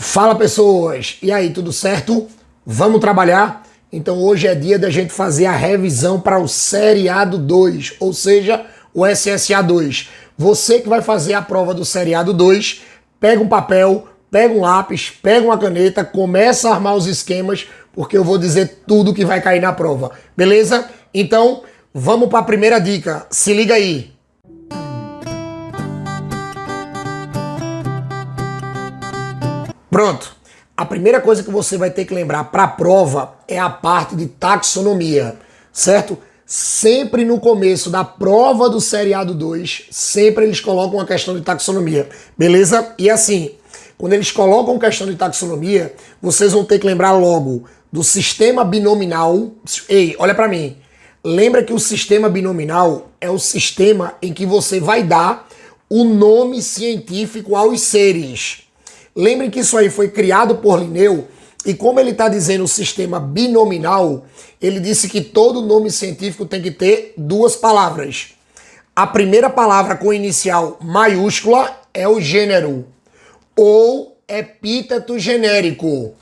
Fala pessoas, e aí, tudo certo? Vamos trabalhar? Então hoje é dia da gente fazer a revisão para o Seriado 2, ou seja, o SSA 2. Você que vai fazer a prova do Seriado 2, pega um papel, pega um lápis, pega uma caneta, começa a armar os esquemas, porque eu vou dizer tudo que vai cair na prova, beleza? Então, vamos para a primeira dica, se liga aí. Pronto. A primeira coisa que você vai ter que lembrar para a prova é a parte de taxonomia, certo? Sempre no começo da prova do Seriado 2, sempre eles colocam uma questão de taxonomia, beleza? E assim, quando eles colocam questão de taxonomia, vocês vão ter que lembrar logo do sistema binominal. Ei, olha para mim. Lembra que o sistema binominal é o sistema em que você vai dar o nome científico aos seres. Lembrem que isso aí foi criado por Linneu e como ele está dizendo o sistema binominal, ele disse que todo nome científico tem que ter duas palavras. A primeira palavra com inicial maiúscula é o gênero ou epíteto genérico.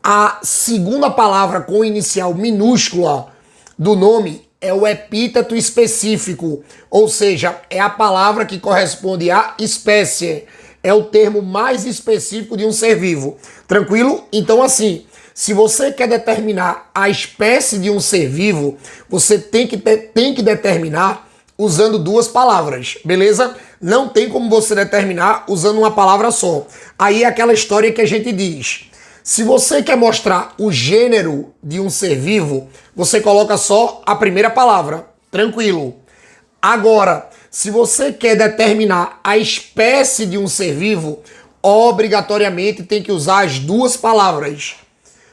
A segunda palavra com inicial minúscula do nome é o epíteto específico, ou seja, é a palavra que corresponde à espécie. É o termo mais específico de um ser vivo. Tranquilo? Então, assim, se você quer determinar a espécie de um ser vivo, você tem que determinar usando duas palavras, beleza? Não tem como você determinar usando uma palavra só. Aí é aquela história que a gente diz. Se você quer mostrar o gênero de um ser vivo, você coloca só a primeira palavra. Tranquilo. Agora, se você quer determinar a espécie de um ser vivo, obrigatoriamente tem que usar as duas palavras,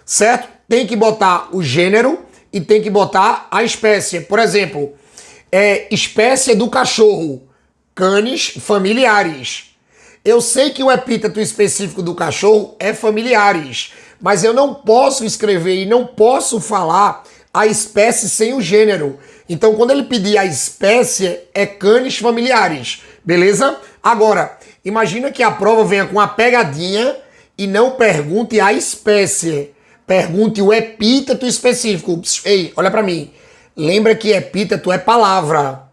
certo? Tem que botar o gênero e tem que botar a espécie. Por exemplo, espécie do cachorro, canis familiares. Eu sei que o epíteto específico do cachorro é familiares, mas eu não posso escrever e não posso falar a espécie sem o gênero. Então, quando ele pedir a espécie, é canis familiares, beleza? Agora, imagina que a prova venha com uma pegadinha e não pergunte a espécie. Pergunte o epíteto específico. Ei, olha pra mim. Lembra que epíteto é palavra.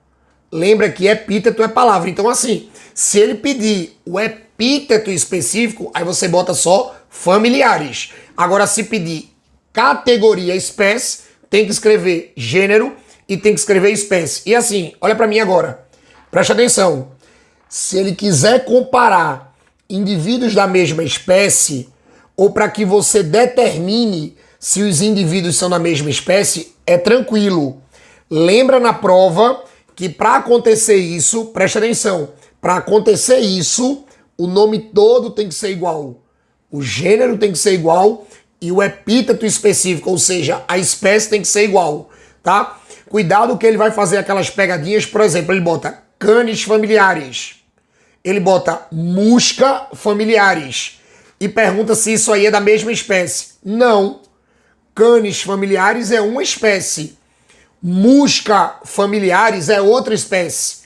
Lembra que epíteto é palavra. Então, assim, se ele pedir o epíteto específico, aí você bota só familiares. Agora, se pedir categoria espécie, tem que escrever gênero e tem que escrever espécie. E assim, olha para mim agora. Preste atenção. Se ele quiser comparar indivíduos da mesma espécie, ou para que você determine se os indivíduos são da mesma espécie, é tranquilo. Lembra na prova que para acontecer isso, preste atenção, para acontecer isso, o nome todo tem que ser igual. O gênero tem que ser igual e o epíteto específico, ou seja, a espécie tem que ser igual, tá? Cuidado que ele vai fazer aquelas pegadinhas, por exemplo, ele bota canis familiares, ele bota musca familiares e pergunta se isso aí é da mesma espécie. Não, canis familiares é uma espécie, musca familiares é outra espécie.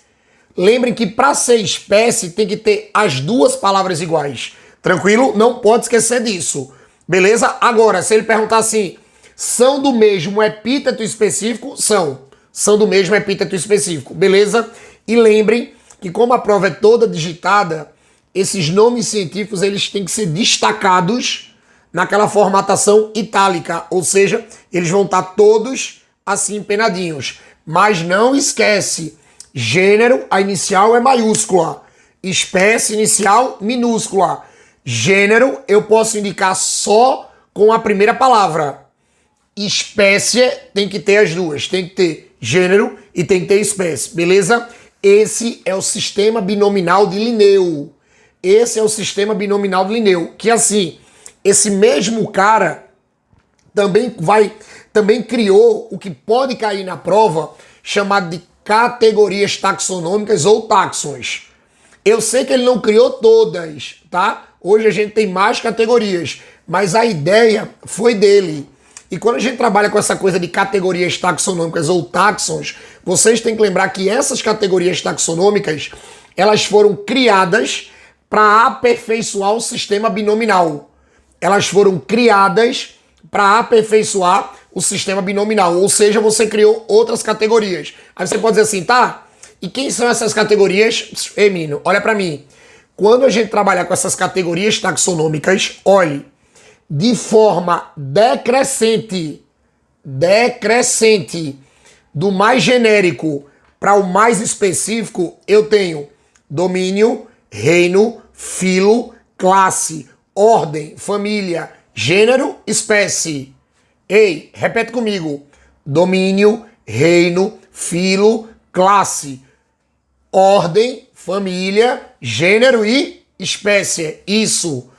Lembrem que para ser espécie tem que ter as duas palavras iguais, tranquilo? Não pode esquecer disso, beleza? Agora, se ele perguntar assim, são do mesmo epíteto específico? São do mesmo epíteto específico, beleza? E lembrem que como a prova é toda digitada, esses nomes científicos eles têm que ser destacados naquela formatação itálica, ou seja, eles vão estar todos assim empenadinhos. Mas não esquece, gênero, a inicial é maiúscula, espécie inicial minúscula. Gênero eu posso indicar só com a primeira palavra. Espécie tem que ter as duas, tem que ter gênero e tem que ter espécie, beleza? Esse é o sistema binominal de Linneu. Esse é o sistema binominal de Linneu, que assim, esse mesmo cara também criou o que pode cair na prova, chamado de categorias taxonômicas ou táxons. Eu sei que ele não criou todas, tá? Hoje a gente tem mais categorias, mas a ideia foi dele. E quando a gente trabalha com essa coisa de categorias taxonômicas ou táxons, vocês têm que lembrar que essas categorias taxonômicas, elas foram criadas para aperfeiçoar o sistema binominal. Elas foram criadas para aperfeiçoar o sistema binominal, ou seja, você criou outras categorias. Aí você pode dizer assim, tá? E quem são essas categorias? Ei, menino, olha para mim. Quando a gente trabalhar com essas categorias taxonômicas, olhe, de forma decrescente, do mais genérico para o mais específico, eu tenho domínio, reino, filo, classe, ordem, família, gênero, espécie. Ei, repete comigo. Domínio, reino, filo, classe, ordem, família, gênero e espécie. Isso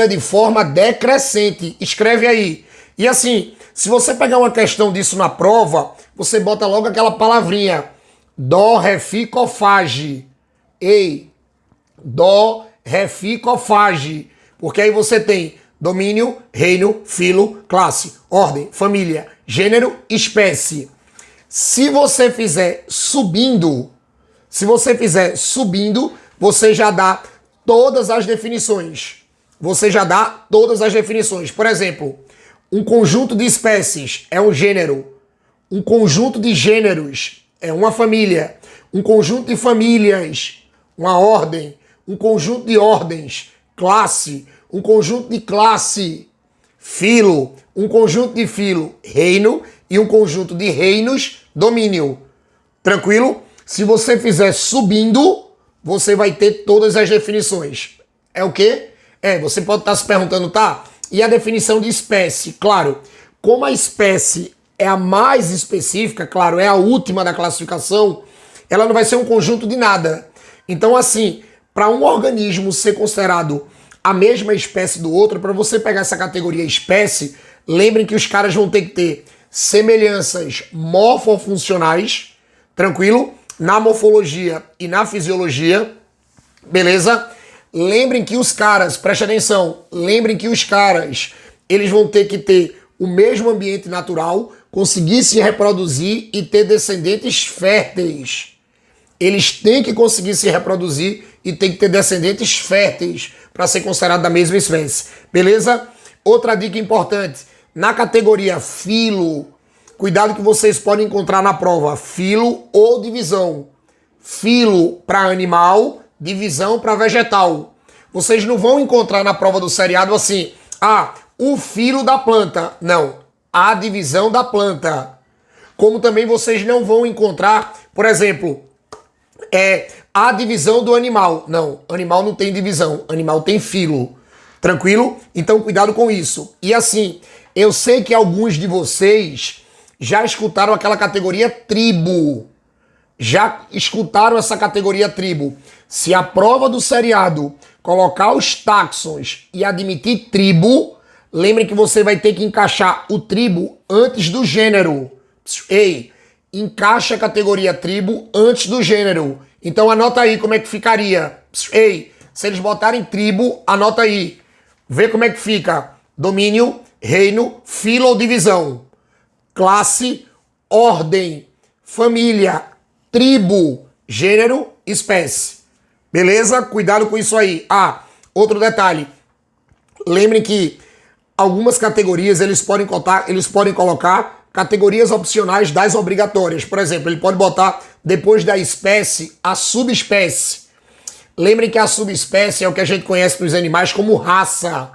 é de forma decrescente. Escreve aí. E assim, se você pegar uma questão disso na prova, você bota logo aquela palavrinha. Dó, ré, fi, có, fage. Ei, dó, ré, fi, có, fage. Porque aí você tem domínio, reino, filo, classe, ordem, família, gênero, espécie. Se você fizer subindo, você já dá todas as definições. Por exemplo, um conjunto de espécies é um gênero. Um conjunto de gêneros é uma família. Um conjunto de famílias, uma ordem. Um conjunto de ordens, classe. Um conjunto de classe, filo. Um conjunto de filo, reino. E um conjunto de reinos, domínio. Tranquilo? Se você fizer subindo, você vai ter todas as definições. É o quê? Você pode estar se perguntando, tá? E a definição de espécie? Claro, como a espécie é a mais específica, claro, é a última da classificação, ela não vai ser um conjunto de nada. Então, assim, para um organismo ser considerado a mesma espécie do outro, para você pegar essa categoria espécie, lembrem que os caras vão ter que ter semelhanças morfofuncionais, tranquilo? Na morfologia e na fisiologia, beleza? Lembrem que os caras, preste atenção, eles vão ter que ter o mesmo ambiente natural, conseguir se reproduzir e ter descendentes férteis. Eles têm que conseguir se reproduzir e tem que ter descendentes férteis para ser considerado da mesma espécie, beleza? Outra dica importante, na categoria filo, cuidado que vocês podem encontrar na prova, filo ou divisão. Filo para animal, divisão para vegetal. Vocês não vão encontrar na prova do seriado assim, o filo da planta. Não, a divisão da planta. Como também vocês não vão encontrar, por exemplo, a divisão do animal. Não, animal não tem divisão, animal tem filo. Tranquilo? Então cuidado com isso. E assim, eu sei que alguns de vocês já escutaram aquela categoria tribo. Já escutaram essa categoria tribo. Se a prova do seriado colocar os táxons e admitir tribo, lembre que você vai ter que encaixar o tribo antes do gênero. Ei, encaixa a categoria tribo antes do gênero. Então anota aí como é que ficaria. Ei, se eles botarem tribo, anota aí. Vê como é que fica. Domínio, reino, filo ou divisão. Classe, ordem, família, tribo, gênero, espécie. Beleza? Cuidado com isso aí. Outro detalhe. Lembrem que algumas categorias eles podem colocar categorias opcionais das obrigatórias. Por exemplo, ele pode botar depois da espécie a subespécie. Lembrem que a subespécie é o que a gente conhece nos animais como raça.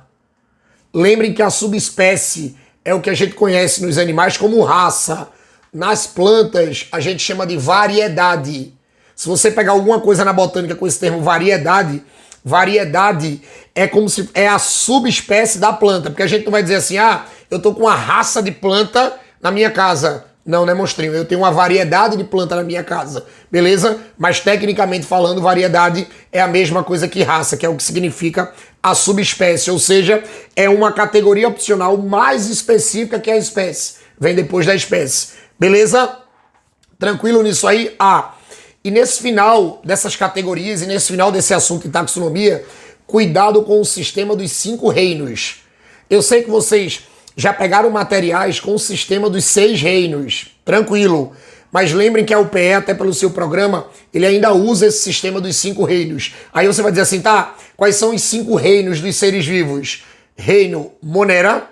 Lembrem que a subespécie é o que a gente conhece nos animais como raça. Nas plantas, a gente chama de variedade. Se você pegar alguma coisa na botânica com esse termo variedade é como se é a subespécie da planta. Porque a gente não vai dizer assim, eu tô com uma raça de planta na minha casa. Não, né, monstrinho? Eu tenho uma variedade de planta na minha casa, beleza? Mas tecnicamente falando, variedade é a mesma coisa que raça, que é o que significa a subespécie. Ou seja, é uma categoria opcional mais específica que a espécie. Vem depois da espécie, beleza? Tranquilo nisso aí? E nesse final dessas categorias e nesse final desse assunto de taxonomia, cuidado com o sistema dos 5 reinos. Eu sei que vocês já pegaram materiais com o sistema dos 6 reinos, tranquilo. Mas lembrem que a UPE, até pelo seu programa, ele ainda usa esse sistema dos 5 reinos. Aí você vai dizer assim, tá, quais são os 5 reinos dos seres vivos? Reino Monera,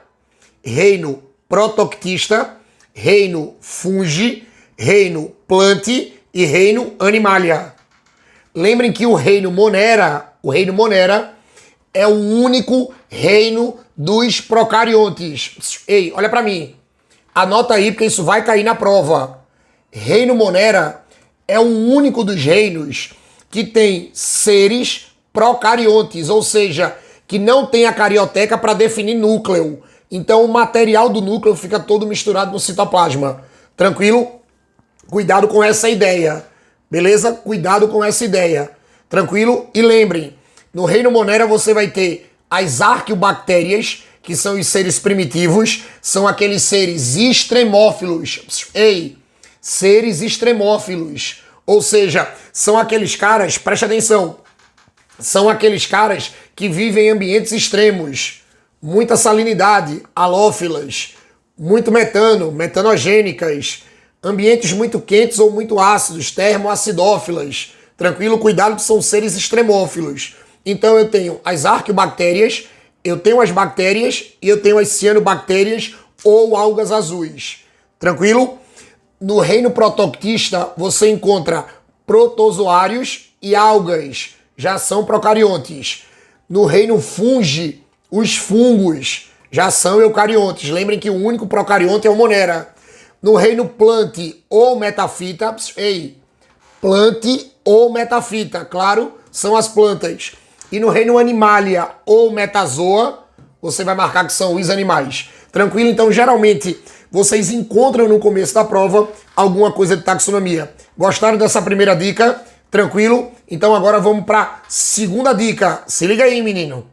reino Protoctista, reino Fungi, reino Plante e reino Animalia. Lembrem que o reino Monera é o único reino dos procariontes. Ei, olha para mim. Anota aí porque isso vai cair na prova. Reino Monera é o único dos reinos que tem seres procariontes, ou seja, que não tem a carioteca para definir núcleo. Então o material do núcleo fica todo misturado no citoplasma. Tranquilo? Cuidado com essa ideia. Beleza? Cuidado com essa ideia. Tranquilo? E lembrem, no reino Monera você vai ter as arqueobactérias, que são os seres primitivos, são aqueles seres extremófilos. Ei, seres extremófilos. Ou seja, são aqueles caras, preste atenção, são aqueles caras que vivem em ambientes extremos. Muita salinidade, halófilas, muito metano, metanogênicas, ambientes muito quentes ou muito ácidos, termoacidófilas. Tranquilo? Cuidado que são seres extremófilos. Então eu tenho as arqueobactérias, eu tenho as bactérias e eu tenho as cianobactérias ou algas azuis. Tranquilo? No reino protoctista você encontra protozoários e algas, já são procariontes. No reino fungi, os fungos já são eucariontes. Lembrem que o único procarionte é o Monera. No reino plante ou metafita, plante ou metafita, claro, são as plantas. E no reino animalia ou metazoa, você vai marcar que são os animais. Tranquilo? Então, geralmente, vocês encontram no começo da prova alguma coisa de taxonomia. Gostaram dessa primeira dica? Tranquilo? Então agora vamos para a segunda dica. Se liga aí, menino.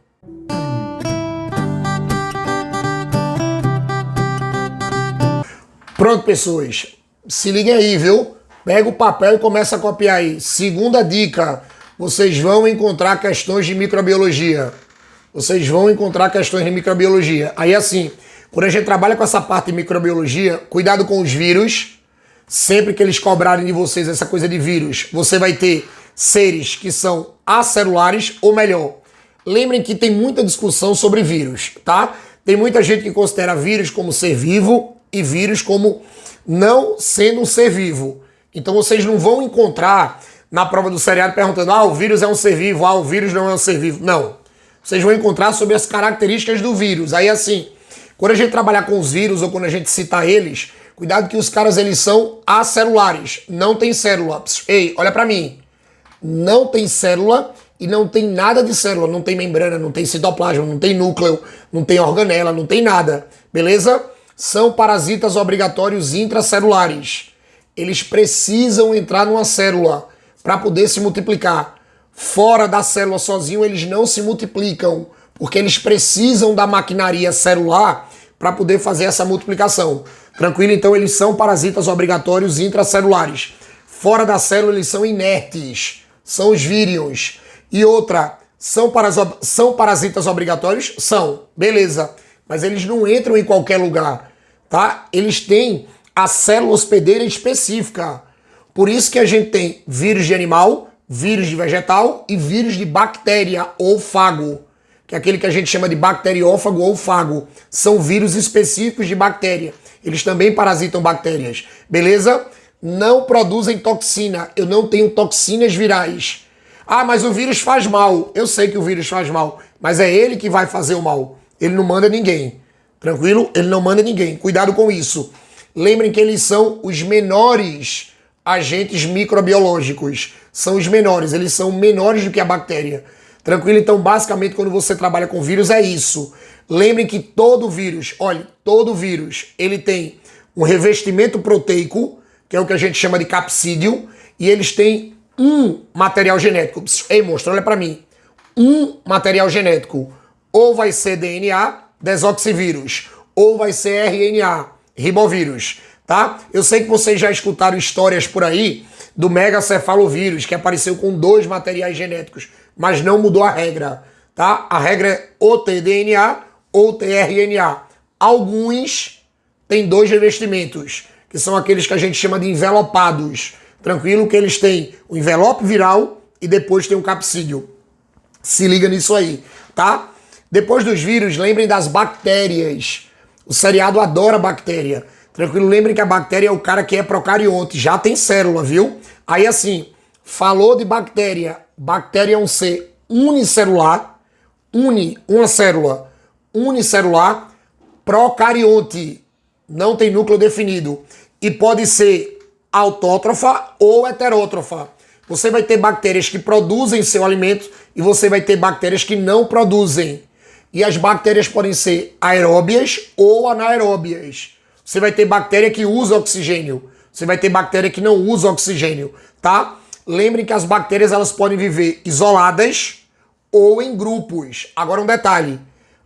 Pronto, pessoas. Se liguem aí, viu? Pega o papel e começa a copiar aí. Segunda dica. Vocês vão encontrar questões de microbiologia. Vocês vão encontrar questões de microbiologia. Aí assim, quando a gente trabalha com essa parte de microbiologia, cuidado com os vírus. Sempre que eles cobrarem de vocês essa coisa de vírus, você vai ter seres que são acelulares, ou melhor, lembrem que tem muita discussão sobre vírus, tá? Tem muita gente que considera vírus como ser vivo e vírus como não sendo um ser vivo. Então vocês não vão encontrar na prova do seriado perguntando, o vírus é um ser vivo, o vírus não é um ser vivo. Não. Vocês vão encontrar sobre as características do vírus. Aí assim, quando a gente trabalhar com os vírus ou quando a gente citar eles, cuidado que os caras, eles são acelulares, não tem célula. Ei, olha pra mim. Não tem célula e não tem nada de célula. Não tem membrana, não tem citoplasma, não tem núcleo, não tem organela, não tem nada. Beleza? São parasitas obrigatórios intracelulares. Eles precisam entrar numa célula para poder se multiplicar. Fora da célula sozinho, eles não se multiplicam, porque eles precisam da maquinaria celular para poder fazer essa multiplicação. Tranquilo? Então eles são parasitas obrigatórios intracelulares. Fora da célula eles são inertes, são os vírions. E outra, são parasitas obrigatórios? São, beleza. Mas eles não entram em qualquer lugar, tá? Eles têm a célula hospedeira específica. Por isso que a gente tem vírus de animal, vírus de vegetal e vírus de bactéria ou fago, que é aquele que a gente chama de bacteriófago ou fago. São vírus específicos de bactéria. Eles também parasitam bactérias, beleza? Não produzem toxina. Eu não tenho toxinas virais. Mas o vírus faz mal. Eu sei que o vírus faz mal, mas é ele que vai fazer o mal. Ele não manda ninguém. Tranquilo? Ele não manda ninguém. Cuidado com isso. Lembrem que eles são os menores agentes microbiológicos. São os menores. Eles são menores do que a bactéria. Tranquilo? Então, basicamente, quando você trabalha com vírus, é isso. Lembrem que todo vírus, todo vírus, ele tem um revestimento proteico, que é o que a gente chama de capsídeo, e eles têm um material genético. Ei, monstro, olha pra mim. Um material genético. Ou vai ser DNA, desoxivírus, ou vai ser RNA, ribovírus, tá? Eu sei que vocês já escutaram histórias por aí do megacefalovírus, que apareceu com 2 materiais genéticos, mas não mudou a regra, tá? A regra é ou ter DNA ou ter RNA. Alguns têm 2 revestimentos, que são aqueles que a gente chama de envelopados. Tranquilo? Que eles têm o envelope viral e depois tem o capsídeo. Se liga nisso aí, tá? Depois dos vírus, lembrem das bactérias. O seriado adora bactéria. Tranquilo? Lembrem que a bactéria é o cara que é procarionte, já tem célula, viu? Aí assim, falou de bactéria. Bactéria é um ser unicelular, uma célula, unicelular, procarionte, não tem núcleo definido. E pode ser autótrofa ou heterótrofa. Você vai ter bactérias que produzem seu alimento e você vai ter bactérias que não produzem. E as bactérias podem ser aeróbias ou anaeróbias. Você vai ter bactéria que usa oxigênio. Você vai ter bactéria que não usa oxigênio, tá? Lembrem que as bactérias elas podem viver isoladas ou em grupos. Agora um detalhe.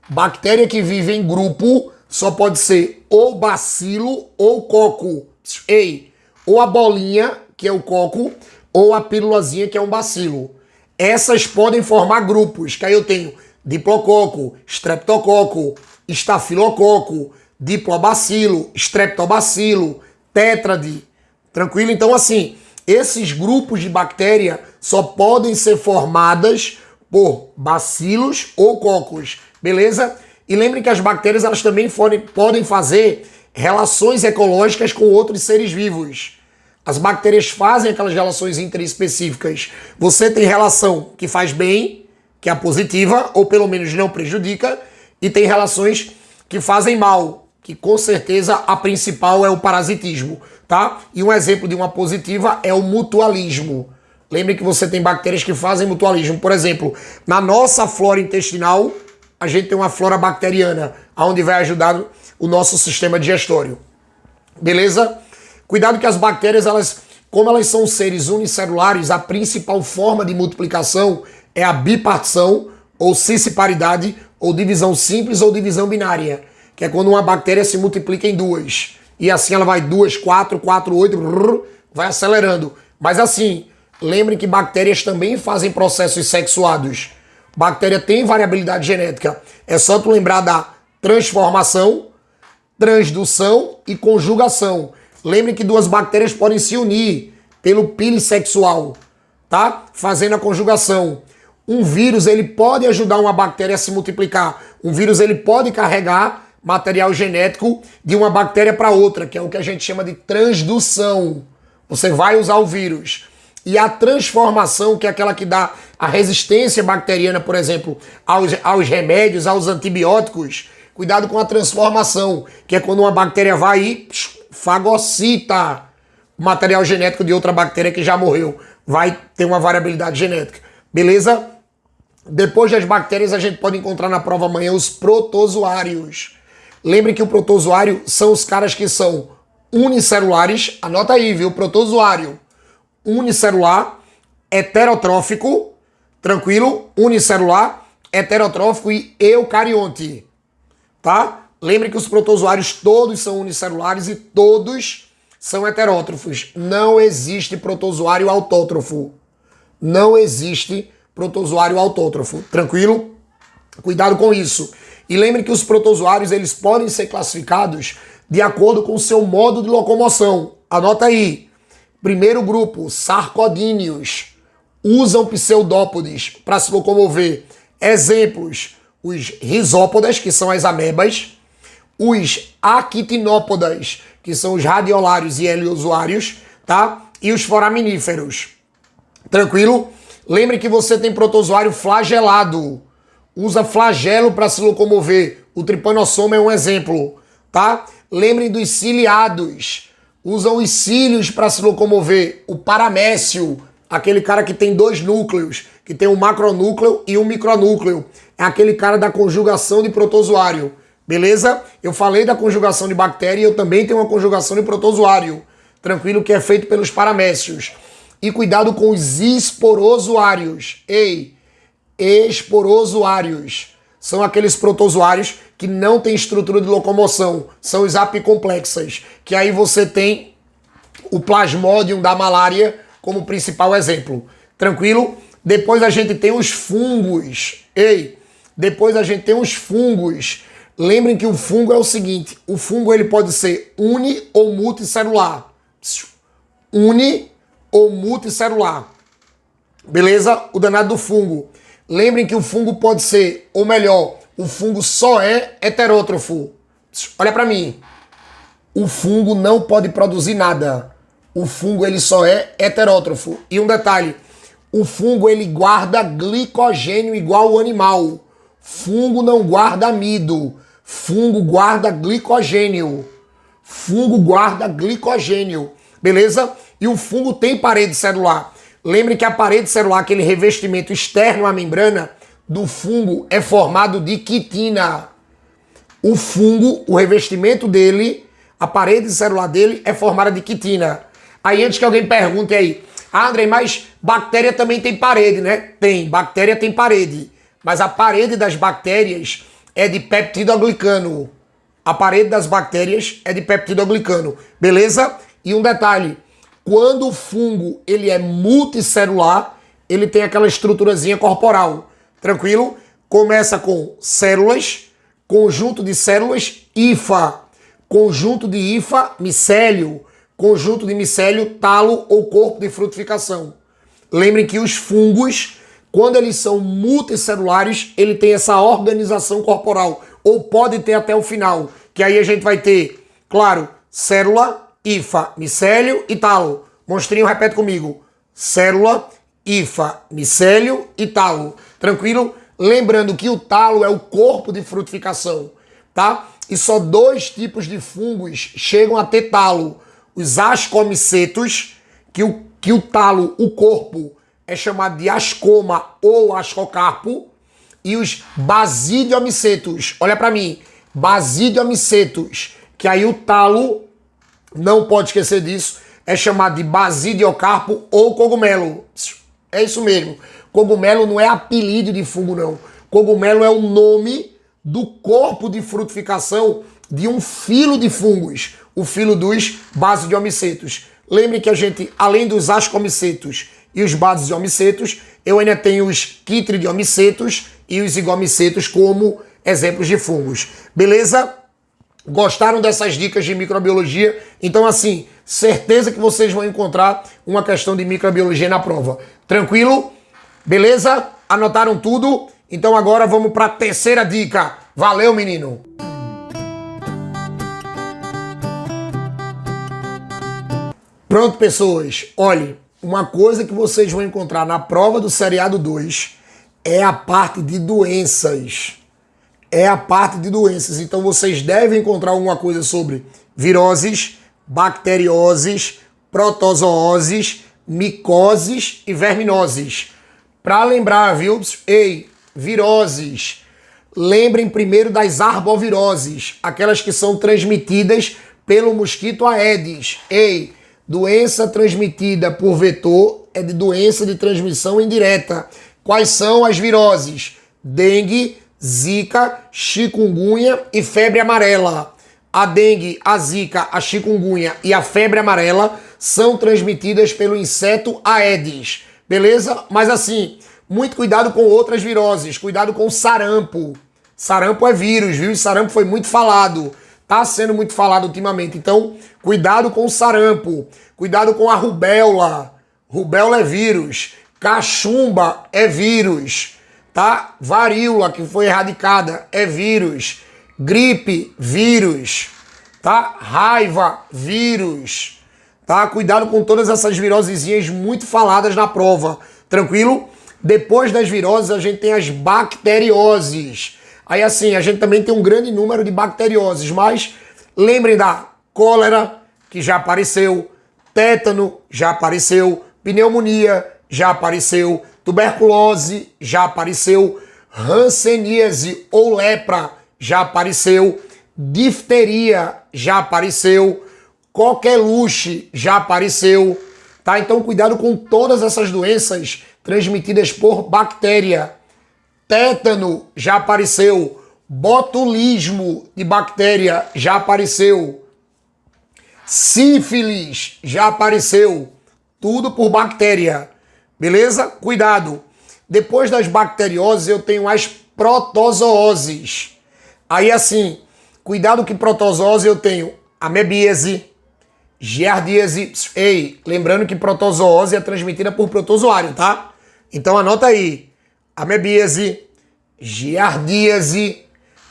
Bactéria que vive em grupo só pode ser ou bacilo ou coco. Ei, ou a bolinha, que é o coco, ou a pílulazinha, que é um bacilo. Essas podem formar grupos, que aí eu tenho diplococo, streptococo, estafilococo, diplobacilo, streptobacilo, tétrade. Tranquilo? Então, assim, esses grupos de bactéria só podem ser formadas por bacilos ou cocos, beleza? E lembrem que as bactérias elas também podem fazer relações ecológicas com outros seres vivos. As bactérias fazem aquelas relações interespecíficas. Você tem relação que faz bem, que é a positiva, ou pelo menos não prejudica, e tem relações que fazem mal, que com certeza a principal é o parasitismo, tá? E um exemplo de uma positiva é o mutualismo. Lembre que você tem bactérias que fazem mutualismo. Por exemplo, na nossa flora intestinal, a gente tem uma flora bacteriana, onde vai ajudar o nosso sistema digestório. Beleza? Cuidado que as bactérias, como elas são seres unicelulares, a principal forma de multiplicação é a bipartição, ou cisparidade, ou divisão simples ou divisão binária, que é quando uma bactéria se multiplica em duas. E assim ela vai 2, 4, 4, 8, vai acelerando. Mas assim, lembrem que bactérias também fazem processos sexuados. Bactéria tem variabilidade genética. É só tu lembrar da transformação, transdução e conjugação. Lembre que duas bactérias podem se unir pelo pile sexual, tá? Fazendo a conjugação. Um vírus, ele pode ajudar uma bactéria a se multiplicar. Um vírus, ele pode carregar material genético de uma bactéria para outra, que é o que a gente chama de transdução. Você vai usar o vírus. E a transformação, que é aquela que dá a resistência bacteriana, por exemplo, aos remédios, aos antibióticos. Cuidado com a transformação, que é quando uma bactéria vai e fagocita o material genético de outra bactéria que já morreu. Vai ter uma variabilidade genética. Beleza? Depois das bactérias, a gente pode encontrar na prova amanhã os protozoários. Lembre que o protozoário são os caras que são unicelulares. Anota aí, viu? Protozoário unicelular, heterotrófico, tranquilo? Unicelular, heterotrófico e eucarionte. Tá? Lembre que os protozoários todos são unicelulares e todos são heterótrofos. Não existe protozoário autótrofo. Não existe protozoário autótrofo. Tranquilo? Cuidado com isso. E lembre que os protozoários eles podem ser classificados de acordo com o seu modo de locomoção. Anota aí. Primeiro grupo, sarcodíneos. Usam pseudópodes para se locomover. Exemplos, os risópodas, que são as amebas. Os actinópodas, que são os radiolários e heliozoários, tá? E os foraminíferos. Tranquilo? Lembre que você tem protozoário flagelado. Usa flagelo para se locomover. O tripanossoma é um exemplo, tá? Lembrem dos ciliados. Usam os cílios para se locomover. O paramécio, aquele cara que tem dois núcleos, que tem um macronúcleo e um micronúcleo. É aquele cara da conjugação de protozoário. Beleza? Eu falei da conjugação de bactéria e eu também tenho uma conjugação de protozoário. Tranquilo? Que é feito pelos paramécios. E cuidado com os esporozoários. Ei, esporozoários. São aqueles protozoários que não têm estrutura de locomoção. São os apicomplexas. Que aí você tem o plasmodium da malária como principal exemplo. Tranquilo? Depois a gente tem os fungos. Ei, depois a gente tem os fungos. Lembrem que o fungo é o seguinte, o fungo ele pode ser uni ou multicelular. Uni ou multicelular. Beleza? O danado do fungo. Lembrem que o fungo pode ser, ou melhor, o fungo só é heterótrofo. Olha para mim. O fungo não pode produzir nada. O fungo ele só é heterótrofo. E um detalhe, o fungo ele guarda glicogênio igual o animal. Fungo não guarda amido. Fungo guarda glicogênio. Fungo guarda glicogênio. Beleza? E o fungo tem parede celular. Lembre que a parede celular, aquele revestimento externo à membrana do fungo, é formado de quitina. O fungo, o revestimento dele, a parede celular dele é formada de quitina. Aí antes que alguém pergunte aí, André, mas bactéria também tem parede, né? Tem, bactéria tem parede. Mas a parede das bactérias é de peptidoglicano. A parede das bactérias é de peptidoglicano. Beleza? E um detalhe, quando o fungo ele é multicelular, ele tem aquela estruturazinha corporal. Tranquilo? Começa com células, conjunto de células, hifa. Conjunto de hifa, micélio. Conjunto de micélio, talo ou corpo de frutificação. Lembrem que os fungos, quando eles são multicelulares, ele tem essa organização corporal. Ou pode ter até o final. Que aí a gente vai ter, claro, célula, hifa, micélio e talo. Monstrinho, repete comigo. Célula, hifa, micélio e talo. Tranquilo? Lembrando que o talo é o corpo de frutificação, tá? E só 2 tipos de fungos chegam a ter talo. Os ascomicetos, que o talo, o corpo, é chamado de ascoma ou ascocarpo. E os basidiomicetos, olha para mim, basidiomicetos, que aí o talo, não pode esquecer disso, é chamado de basidiocarpo ou cogumelo. É isso mesmo. Cogumelo não é apelido de fungo, não. Cogumelo é o nome do corpo de frutificação de um filo de fungos, o filo dos basidiomicetos. Lembre que a gente, além dos ascomicetos e os basidiomicetos, eu ainda tenho os quitridiomicetos e os zigomicetos como exemplos de fungos. Beleza? Gostaram dessas dicas de microbiologia? Então, assim, certeza que vocês vão encontrar uma questão de microbiologia na prova. Tranquilo? Beleza? Anotaram tudo? Então agora vamos para a terceira dica. Valeu, menino! Pronto, pessoas. Olhe, uma coisa que vocês vão encontrar na prova do seriado 2 é a parte de doenças. É a parte de doenças. Então vocês devem encontrar alguma coisa sobre viroses, bacterioses, protozooses, micoses e verminoses. Para lembrar, viu? Ei, viroses. Lembrem primeiro das arboviroses, aquelas que são transmitidas pelo mosquito Aedes. Ei, doença transmitida por vetor é de doença de transmissão indireta. Quais são as viroses? Dengue, zika, chikungunya e febre amarela. A dengue, a zika, a chikungunya e a febre amarela são transmitidas pelo inseto Aedes. Beleza? Mas assim, muito cuidado com outras viroses. Cuidado com sarampo. Sarampo é vírus, viu? Sarampo foi muito falado. Tá sendo muito falado ultimamente. Então, cuidado com o sarampo. Cuidado com a rubéola. Rubéola é vírus. Cachumba é vírus. Tá? Varíola, que foi erradicada, é vírus. Gripe, vírus. Tá? Raiva, vírus. Tá? Cuidado com todas essas virosezinhas muito faladas na prova. Tranquilo? Depois das viroses, a gente tem as bacterioses. Aí assim, a gente também tem um grande número de bacterioses, mas lembrem da cólera, que já apareceu, tétano, já apareceu, pneumonia, já apareceu, tuberculose, já apareceu, hanseníase ou lepra, já apareceu, difteria, já apareceu, coqueluche, já apareceu, tá? Então cuidado com todas essas doenças transmitidas por bactéria. Tétano já apareceu, botulismo de bactéria já apareceu, sífilis já apareceu, tudo por bactéria, beleza? Cuidado. Depois das bacterioses eu tenho as protozooses. Aí assim, cuidado que protozoose eu tenho amebíase, giardíase. Ei, lembrando que protozoose é transmitida por protozoário, tá? Então anota aí. Amebíase, giardíase,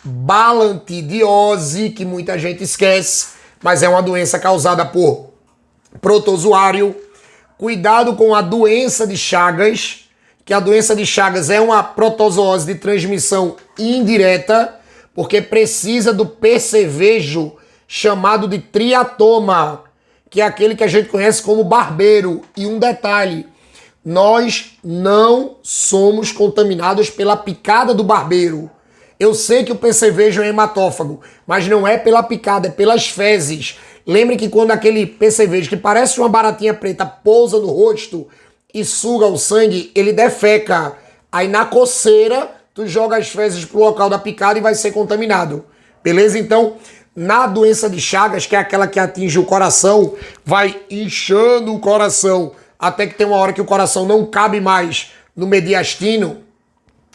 balantidiose, que muita gente esquece, mas é uma doença causada por protozoário. Cuidado com a doença de Chagas, que a doença de Chagas é uma protozoose de transmissão indireta, porque precisa do percevejo chamado de triatoma, que é aquele que a gente conhece como barbeiro. E um detalhe, nós não somos contaminados pela picada do barbeiro. Eu sei que o percevejo é hematófago, mas não é pela picada, é pelas fezes. Lembre que quando aquele percevejo, que parece uma baratinha preta, pousa no rosto e suga o sangue, ele defeca. Aí na coceira, tu joga as fezes pro local da picada e vai ser contaminado. Beleza? Então, na doença de Chagas, que é aquela que atinge o coração, vai inchando o coração, até que tem uma hora que o coração não cabe mais no mediastino.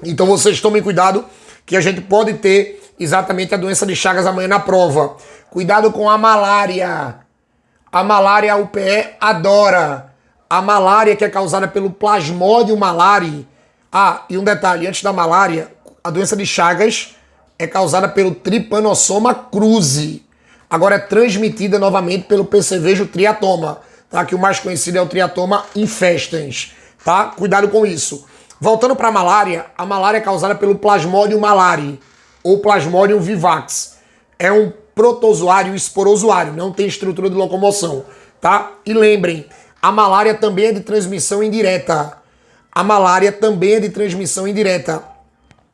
Então vocês tomem cuidado, que a gente pode ter exatamente a doença de Chagas amanhã na prova. Cuidado com a malária. A malária, a UPE adora. A malária que é causada pelo Plasmodium malariae. Ah, e um detalhe, antes da malária, a doença de Chagas é causada pelo Trypanosoma cruzi. Agora é transmitida novamente pelo percevejo triatoma, tá? Que o mais conhecido é o Triatoma infestans, tá? Cuidado com isso. Voltando para a malária é causada pelo Plasmodium malariae, ou Plasmodium vivax. É um protozoário esporozoário, não tem estrutura de locomoção, tá? E lembrem, a malária também é de transmissão indireta. A malária também é de transmissão indireta.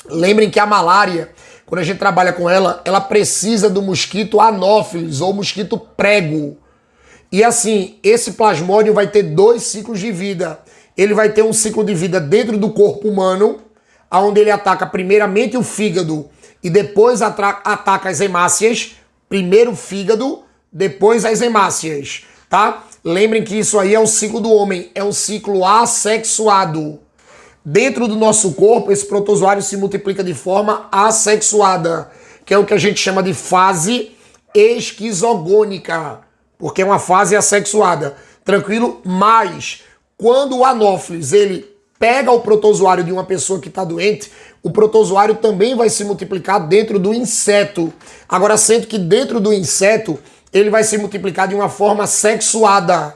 Lembrem que a malária, quando a gente trabalha com ela, ela precisa do mosquito anófilis, ou mosquito prego. E assim, esse plasmódio vai ter 2 ciclos de vida. Ele vai ter um ciclo de vida dentro do corpo humano, onde ele ataca primeiramente o fígado e depois ataca as hemácias. Primeiro o fígado, depois as hemácias, tá? Lembrem que isso aí é o ciclo do homem, é um ciclo assexuado. Dentro do nosso corpo, esse protozoário se multiplica de forma assexuada, que é o que a gente chama de fase esquizogônica, porque é uma fase assexuada. Tranquilo? Mas quando o anófilis ele pega o protozoário de uma pessoa que está doente, o protozoário também vai se multiplicar dentro do inseto. Agora, sendo que dentro do inseto ele vai se multiplicar de uma forma sexuada,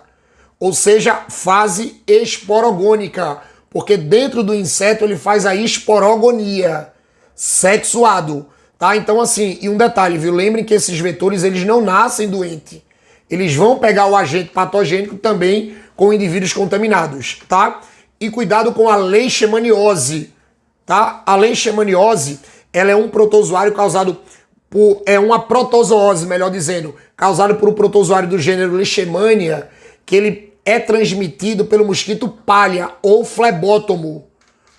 ou seja, fase esporogônica, porque dentro do inseto ele faz a esporogonia, sexuado, tá? Então assim, e um detalhe, viu? Lembrem que esses vetores eles não nascem doentes. Eles vão pegar o agente patogênico também com indivíduos contaminados, tá? E cuidado com a leishmaniose, tá? A leishmaniose, ela é um protozoário causado por... é uma protozoose, melhor dizendo, causado por um protozoário do gênero Leishmania, que ele é transmitido pelo mosquito palha ou flebótomo.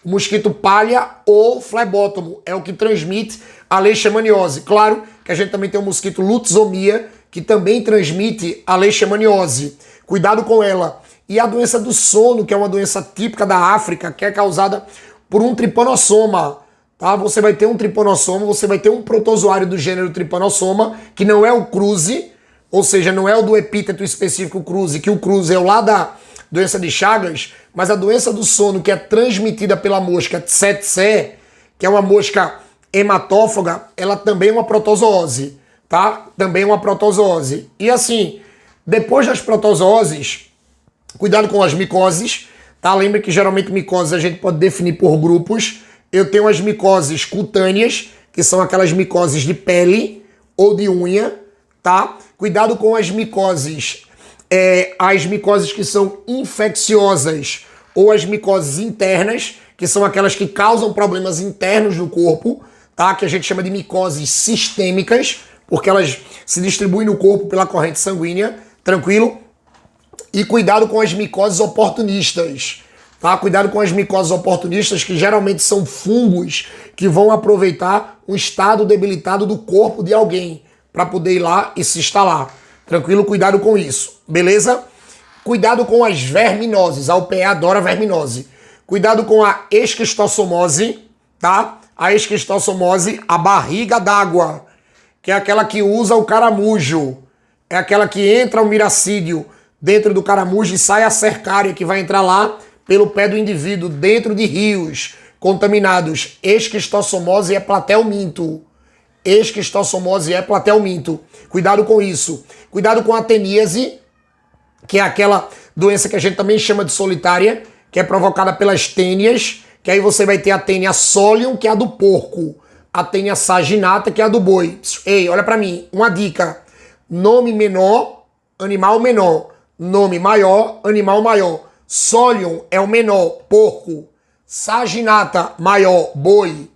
O mosquito palha ou flebótomo é o que transmite a leishmaniose. Claro que a gente também tem o mosquito lutzomia, que também transmite a leishmaniose. Cuidado com ela. E a doença do sono, que é uma doença típica da África, que é causada por um tripanossoma. Tá? Você vai ter um tripanossoma, você vai ter um protozoário do gênero tripanossoma, que não é o cruzi, ou seja, não é o do epíteto específico cruzi, que o cruzi é o lá da doença de Chagas, mas a doença do sono, que é transmitida pela mosca tsetse, que é uma mosca hematófaga, ela também é uma protozoose, tá? Também é uma protozoose. E assim, depois das protozooses, cuidado com as micoses, tá? Lembre que geralmente micoses a gente pode definir por grupos. Eu tenho as micoses cutâneas, que são aquelas micoses de pele ou de unha, tá? Cuidado com as micoses que são infecciosas ou as micoses internas, que são aquelas que causam problemas internos no corpo, tá? Que a gente chama de micoses sistêmicas, porque elas se distribuem no corpo pela corrente sanguínea, tranquilo? E cuidado com as micoses oportunistas, tá? Cuidado com as micoses oportunistas, que geralmente são fungos que vão aproveitar um estado debilitado do corpo de alguém para poder ir lá e se instalar. Tranquilo? Cuidado com isso, beleza? Cuidado com as verminoses, a UPE adora verminose. Cuidado com a esquistossomose, tá? A esquistossomose, a barriga d'água, que é aquela que usa o caramujo. É aquela que entra o miracídio dentro do caramujo e sai a cercária, que vai entrar lá pelo pé do indivíduo, dentro de rios contaminados. Esquistossomose é platelminto. Esquistossomose é platelminto. Cuidado com isso. Cuidado com a teníase, que é aquela doença que a gente também chama de solitária, que é provocada pelas tênias, que aí você vai ter a tênia solium, que é a do porco, a tênia saginata, que é a do boi. Ei, olha pra mim, uma dica. Nome menor, animal menor. Nome maior, animal maior. Solium é o menor, porco. Saginata, maior, boi.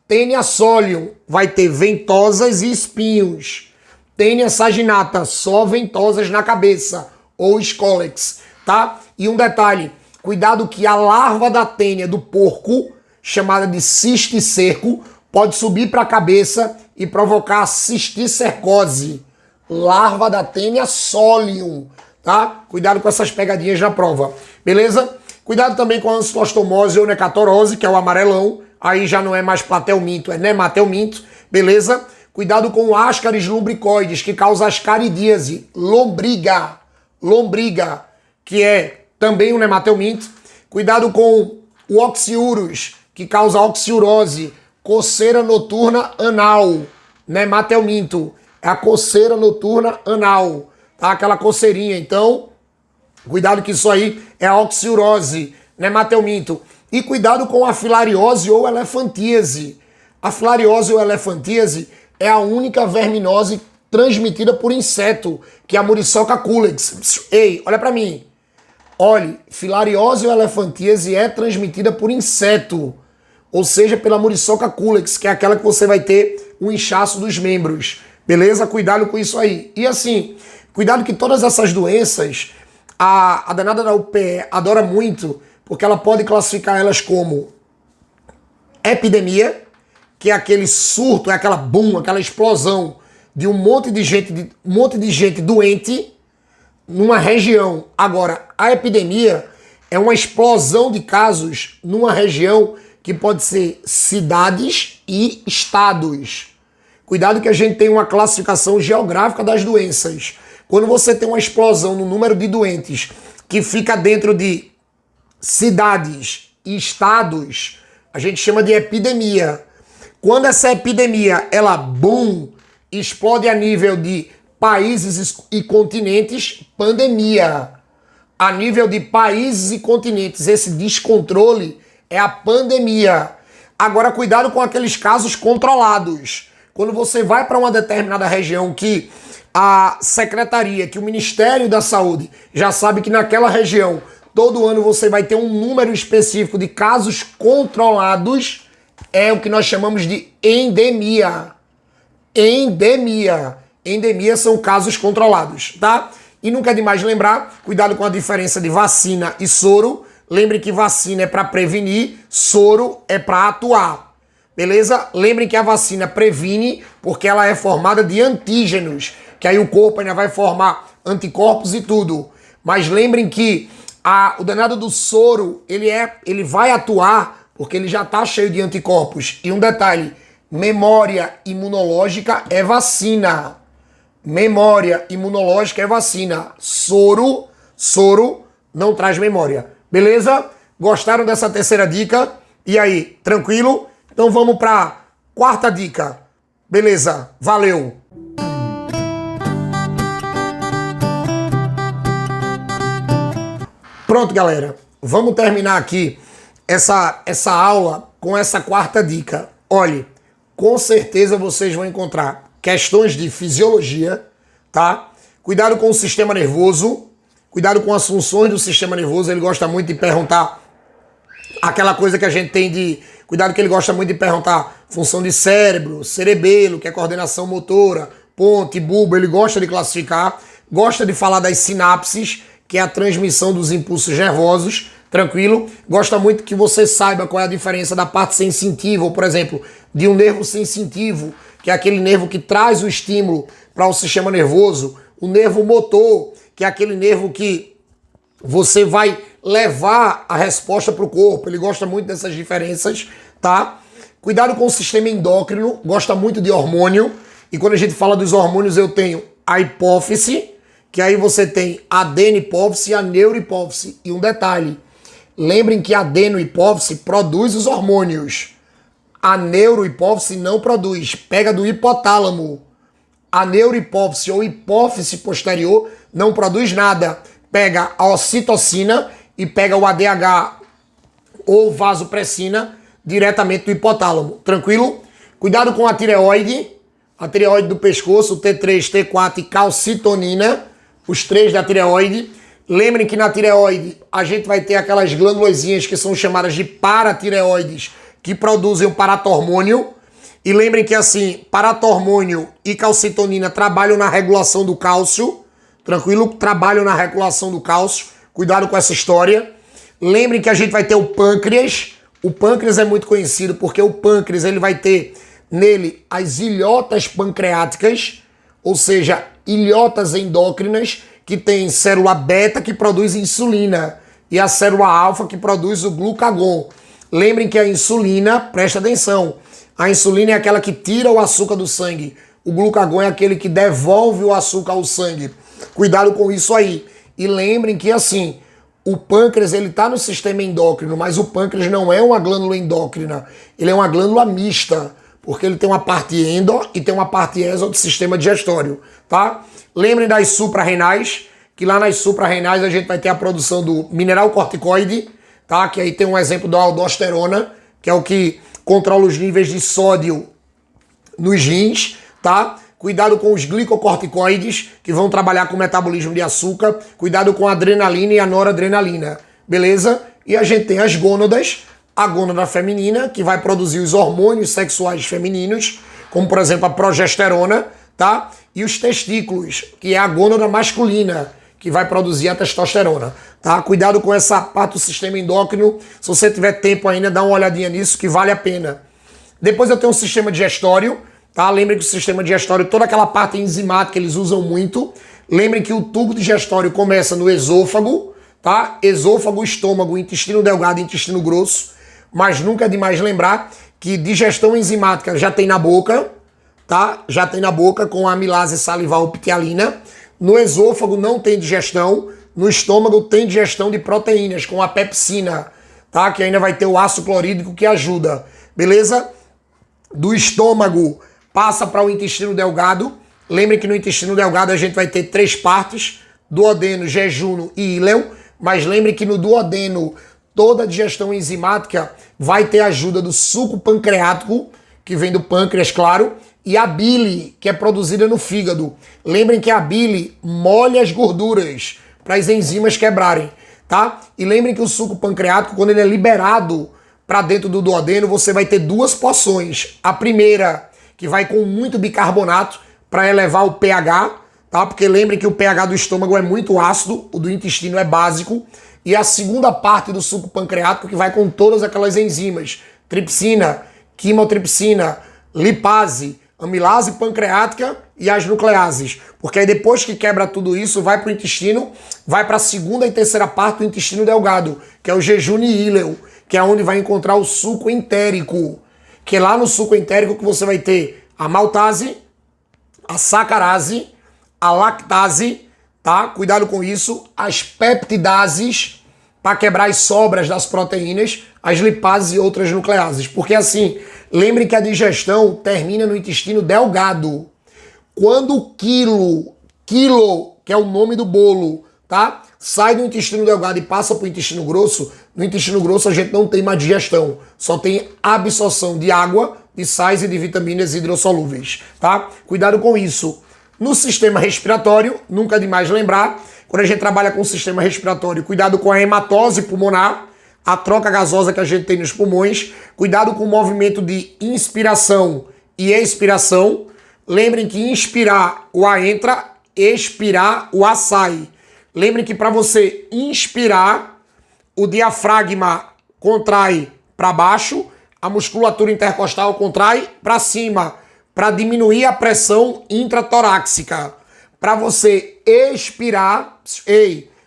Tênia solium vai ter ventosas e espinhos. Tênia saginata, só ventosas na cabeça, ou escólex, tá? E um detalhe, cuidado que a larva da tênia do porco, chamada de cisticerco, pode subir para a cabeça e provocar cisticercose. Larva da tênia solium, tá? Cuidado com essas pegadinhas na prova, beleza? Cuidado também com a ancilostomose ou necatorose, que é o amarelão. Aí já não é mais platelminto, é nematelminto, beleza? Cuidado com o ascaris lumbricoides, que causa ascaridíase. Lombriga, que é também um nematelminto. Cuidado com o oxiurus, que causa oxiurose. Coceira noturna anal, nematelminto. É a coceira noturna anal, tá? Aquela coceirinha. Então, cuidado que isso aí é a oxiurose, nematelminto. E cuidado com a filariose ou elefantíase. A filariose ou elefantíase é a única verminose transmitida por inseto, que é a Muriçoca culex. Ei, olha pra mim. Olhe, filariose ou elefantíase é transmitida por inseto, ou seja, pela Muriçoca culex, que é aquela que você vai ter o inchaço dos membros. Beleza? Cuidado com isso aí. E assim, cuidado que todas essas doenças, a danada da UPE adora muito, porque ela pode classificar elas como epidemia, que é aquele surto, é aquela boom, aquela explosão de um monte de gente doente numa região. Agora, a epidemia é uma explosão de casos numa região que pode ser cidades e estados. Cuidado que a gente tem uma classificação geográfica das doenças. Quando você tem uma explosão no número de doentes que fica dentro de cidades e estados, a gente chama de epidemia. Quando essa epidemia, ela, boom, explode a nível de países e continentes, pandemia. A nível de países e continentes, esse descontrole é a pandemia. Agora, cuidado com aqueles casos controlados. Quando você vai para uma determinada região que a secretaria, que o Ministério da Saúde já sabe que naquela região todo ano você vai ter um número específico de casos controlados, é o que nós chamamos de endemia. Endemia. Endemia são casos controlados, tá? E nunca é demais lembrar, cuidado com a diferença de vacina e soro. Lembre que vacina é para prevenir, soro é para atuar. Beleza? Lembrem que a vacina previne porque ela é formada de antígenos, que aí o corpo ainda vai formar anticorpos e tudo. Mas lembrem que o danado do soro, ele vai atuar porque ele já está cheio de anticorpos. E um detalhe, memória imunológica é vacina. Memória imunológica é vacina. Soro não traz memória. Beleza? Gostaram dessa terceira dica? E aí, tranquilo? Então vamos para a quarta dica. Beleza? Valeu! Pronto, galera. Vamos terminar aqui essa aula com essa quarta dica. Olhe, com certeza vocês vão encontrar questões de fisiologia, tá? Cuidado com o sistema nervoso, cuidado com as funções do sistema nervoso. Ele gosta muito de perguntar aquela coisa que a gente tem de... Cuidado que ele gosta muito de perguntar função de cérebro, cerebelo, que é coordenação motora, ponte, bulbo. Ele gosta de classificar, gosta de falar das sinapses, que é a transmissão dos impulsos nervosos, tranquilo? Gosta muito que você saiba qual é a diferença da parte sensitiva, ou, por exemplo, de um nervo sensitivo, que é aquele nervo que traz o estímulo para o sistema nervoso, o nervo motor, que é aquele nervo que você vai levar a resposta para o corpo. Ele gosta muito dessas diferenças, tá? Cuidado com o sistema endócrino, gosta muito de hormônio. E quando a gente fala dos hormônios, eu tenho a hipófise, que aí você tem a adeno-hipófise e a neurohipófise. E um detalhe, lembrem que a adeno-hipófise produz os hormônios. A neurohipófise não produz, pega do hipotálamo. A neurohipófise ou hipófise posterior não produz nada. Pega a ocitocina e pega o ADH ou vasopressina diretamente do hipotálamo. Tranquilo? Cuidado com a tireoide do pescoço, T3, T4 e calcitonina, os três da tireoide. Lembrem que na tireoide a gente vai ter aquelas glândulazinhas que são chamadas de paratireoides, que produzem o paratormônio. E lembrem que assim, paratormônio e calcitonina trabalham na regulação do cálcio. Tranquilo? Trabalham na regulação do cálcio. Cuidado com essa história. Lembrem que a gente vai ter o pâncreas. O pâncreas é muito conhecido porque o pâncreas ele vai ter nele as ilhotas pancreáticas, ou seja, ilhotas endócrinas, que tem célula beta que produz insulina e a célula alfa que produz o glucagon. Lembrem que a insulina, presta atenção, a insulina é aquela que tira o açúcar do sangue. O glucagon é aquele que devolve o açúcar ao sangue. Cuidado com isso aí. E lembrem que assim, o pâncreas ele está no sistema endócrino, mas o pâncreas não é uma glândula endócrina. Ele é uma glândula mista, porque ele tem uma parte endo e tem uma parte exo do sistema digestório, tá? Lembrem das suprarrenais, que lá nas suprarrenais a gente vai ter a produção do mineral corticoide, tá? Que aí tem um exemplo da aldosterona, que é o que controla os níveis de sódio nos rins, tá? Cuidado com os glicocorticoides, que vão trabalhar com o metabolismo de açúcar. Cuidado com a adrenalina e a noradrenalina, beleza? E a gente tem as gônadas, a gônada feminina, que vai produzir os hormônios sexuais femininos, como por exemplo a progesterona, tá? E os testículos, que é a gônada masculina, que vai produzir a testosterona, tá? Cuidado com essa parte do sistema endócrino. Se você tiver tempo ainda, dá uma olhadinha nisso, que vale a pena. Depois eu tenho um sistema digestório, tá? Lembrem que o sistema digestório, toda aquela parte enzimática eles usam muito. Lembrem que o tubo digestório começa no esôfago, tá? Esôfago, estômago, intestino delgado e intestino grosso. Mas nunca é demais lembrar que digestão enzimática já tem na boca, tá? Já tem na boca com a amilase salival ptialina. No esôfago não tem digestão. No estômago tem digestão de proteínas com a pepsina, tá? Que ainda vai ter o ácido clorídrico que ajuda, beleza? Do estômago passa para o intestino delgado. Lembre que no intestino delgado a gente vai ter três partes: duodeno, jejuno e íleo. Mas lembre que no duodeno toda a digestão enzimática vai ter ajuda do suco pancreático, que vem do pâncreas, claro, e a bile, que é produzida no fígado. Lembrem que a bile molha as gorduras para as enzimas quebrarem, tá? E lembrem que o suco pancreático, quando ele é liberado para dentro do duodeno, você vai ter duas porções. A primeira, que vai com muito bicarbonato para elevar o pH, tá? Porque lembrem que o pH do estômago é muito ácido, o do intestino é básico. E a segunda parte do suco pancreático, que vai com todas aquelas enzimas: tripsina, quimotripsina, lipase, amilase pancreática e as nucleases. Porque aí depois que quebra tudo isso, vai para o intestino, vai para a segunda e terceira parte do intestino delgado, que é o jejune e íleo, que é onde vai encontrar o suco entérico. Que é lá no suco entérico que você vai ter a maltase, a sacarase, a lactase, tá? Cuidado com isso. As peptidases, para quebrar as sobras das proteínas, as lipases e outras nucleases. Porque assim, lembre que a digestão termina no intestino delgado. Quando o quilo, que é o nome do bolo, tá? Sai do intestino delgado e passa para o intestino grosso, no intestino grosso a gente não tem mais digestão. Só tem absorção de água, de sais e de vitaminas hidrossolúveis, tá? Cuidado com isso. No sistema respiratório, nunca é demais lembrar, quando a gente trabalha com o sistema respiratório, cuidado com a hematose pulmonar, a troca gasosa que a gente tem nos pulmões, cuidado com o movimento de inspiração e expiração. Lembrem que inspirar o ar entra, expirar o ar sai. Lembrem que para você inspirar, o diafragma contrai para baixo, a musculatura intercostal contrai para cima, para diminuir a pressão intratorácica. Para você expirar,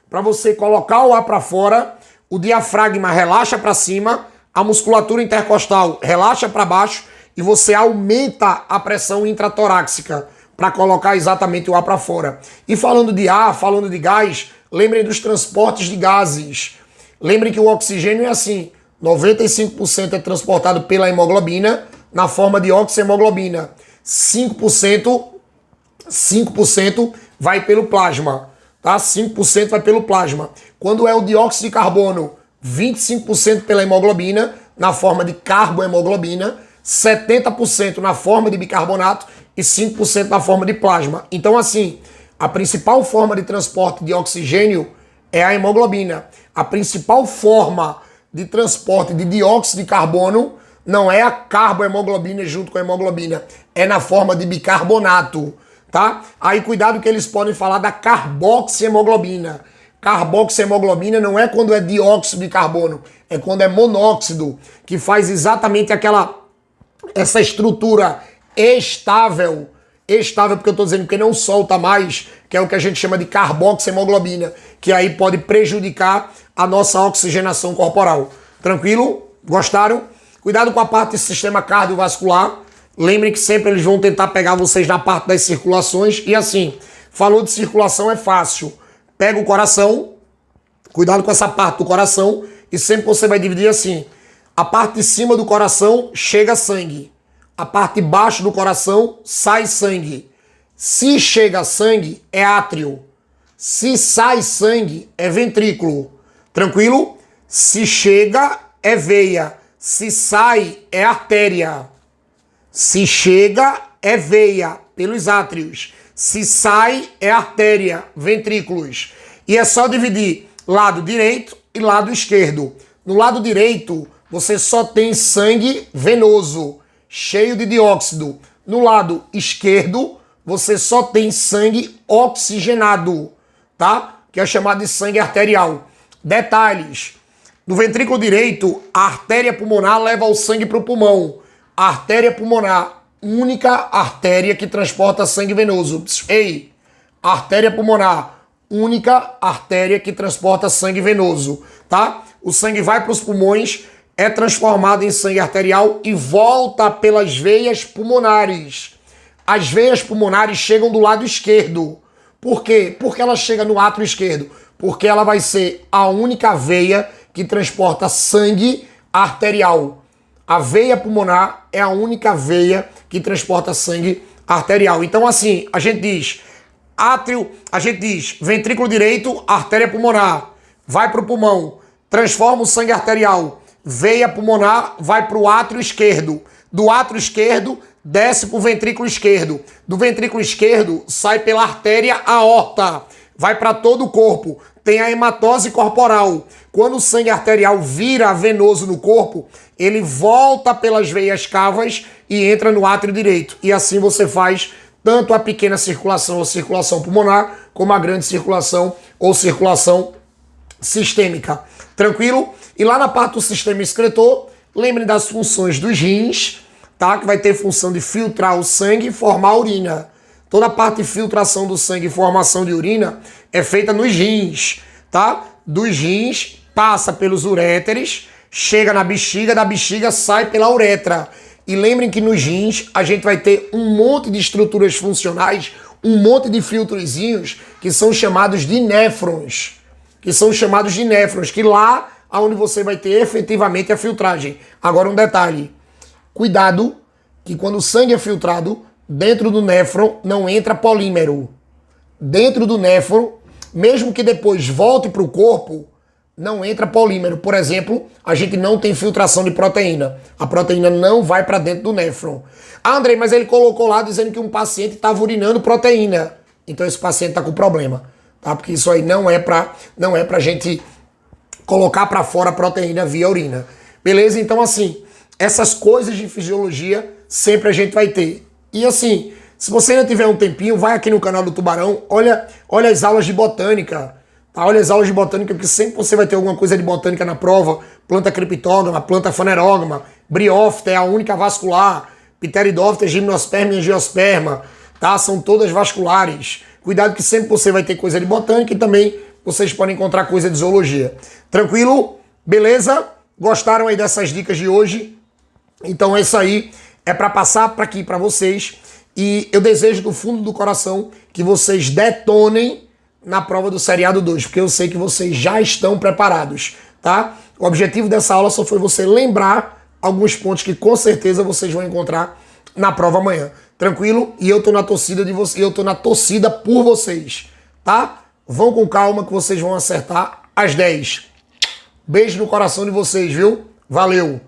para você colocar o ar para fora, o diafragma relaxa para cima, a musculatura intercostal relaxa para baixo e você aumenta a pressão intratorácica para colocar exatamente o ar para fora. E falando de ar, falando de gás, lembrem dos transportes de gases. Lembrem que o oxigênio é assim, 95% é transportado pela hemoglobina na forma de oxihemoglobina. 5% vai pelo plasma, tá? 5% vai pelo plasma. Quando é o dióxido de carbono, 25% pela hemoglobina, na forma de carbohemoglobina, 70% na forma de bicarbonato e 5% na forma de plasma. Então, assim, a principal forma de transporte de oxigênio é a hemoglobina. A principal forma de transporte de dióxido de carbono não é a carbohemoglobina junto com a hemoglobina, é na forma de bicarbonato, tá? Aí cuidado que eles podem falar da carboxihemoglobina. Carboxihemoglobina não é quando é dióxido de carbono, é quando é monóxido, que faz exatamente essa estrutura estável porque eu estou dizendo que não solta mais, que é o que a gente chama de carboxihemoglobina, que aí pode prejudicar a nossa oxigenação corporal. Tranquilo? Gostaram? Cuidado com a parte do sistema cardiovascular. Lembrem que sempre eles vão tentar pegar vocês na parte das circulações. E assim, falou de circulação é fácil. Pega o coração, cuidado com essa parte do coração, e sempre você vai dividir assim. A parte de cima do coração chega sangue. A parte de baixo do coração sai sangue. Se chega sangue, é átrio. Se sai sangue, é ventrículo. Tranquilo? Se chega, é veia. Se sai, é artéria. Se chega, é veia, pelos átrios. Se sai, é artéria, ventrículos. E é só dividir lado direito e lado esquerdo. No lado direito, você só tem sangue venoso, cheio de dióxido. No lado esquerdo, você só tem sangue oxigenado, tá? Que é chamado de sangue arterial. Detalhes. No ventrículo direito, a artéria pulmonar leva o sangue para o pulmão. A artéria pulmonar, única artéria que transporta sangue venoso. Ei, artéria pulmonar, única artéria que transporta sangue venoso, tá? O sangue vai para os pulmões, é transformado em sangue arterial e volta pelas veias pulmonares. As veias pulmonares chegam do lado esquerdo. Por quê? Porque ela chega no átrio esquerdo. Porque ela vai ser a única veia que transporta sangue arterial. A veia pulmonar é a única veia que transporta sangue arterial. Então, assim, a gente diz átrio, a gente diz ventrículo direito, artéria pulmonar, vai para o pulmão, transforma o sangue arterial. Veia pulmonar vai para o átrio esquerdo. Do átrio esquerdo, desce para o ventrículo esquerdo. Do ventrículo esquerdo, sai pela artéria aorta. Vai para todo o corpo. Tem a hematose corporal. Quando o sangue arterial vira venoso no corpo, ele volta pelas veias cavas e entra no átrio direito. E assim você faz tanto a pequena circulação ou circulação pulmonar, como a grande circulação ou circulação sistêmica. Tranquilo? E lá na parte do sistema excretor, lembrem das funções dos rins, tá? Que vai ter função de filtrar o sangue e formar a urina. Toda a parte de filtração do sangue e formação de urina é feita nos rins, tá? Dos rins, passa pelos uréteres, chega na bexiga, da bexiga sai pela uretra. E lembrem que nos rins a gente vai ter um monte de estruturas funcionais, um monte de filtrozinhos que são chamados de néfrons. Que lá onde você vai ter efetivamente a filtragem. Agora um detalhe, cuidado que quando o sangue é filtrado, dentro do néfron não entra polímero. Dentro do néfron, mesmo que depois volte para o corpo, não entra polímero. Por exemplo, a gente não tem filtração de proteína. A proteína não vai para dentro do néfron. Ah, Andrei, mas ele colocou lá dizendo que um paciente estava urinando proteína. Então esse paciente está com problema, tá? Porque isso aí não é pra gente colocar para fora a proteína via urina. Beleza? Então assim, essas coisas de fisiologia sempre a gente vai ter. E assim, se você ainda tiver um tempinho, vai aqui no canal do Tubarão, olha as aulas de botânica. Tá? Olha as aulas de botânica, que sempre você vai ter alguma coisa de botânica na prova. Planta criptógama, planta fanerógama, briófita é a única vascular, pteridófita, gimnosperma e angiosperma, tá? São todas vasculares. Cuidado que sempre você vai ter coisa de botânica e também vocês podem encontrar coisa de zoologia. Tranquilo? Beleza? Gostaram aí dessas dicas de hoje? Então isso aí é para passar para aqui para vocês. E eu desejo do fundo do coração que vocês detonem na prova do Seriado 2, porque eu sei que vocês já estão preparados, tá? O objetivo dessa aula só foi você lembrar alguns pontos que com certeza vocês vão encontrar na prova amanhã. Tranquilo? E eu tô na torcida de vocês, eu tô na torcida por vocês, tá? Vão com calma que vocês vão acertar às 10. Beijo no coração de vocês, viu? Valeu!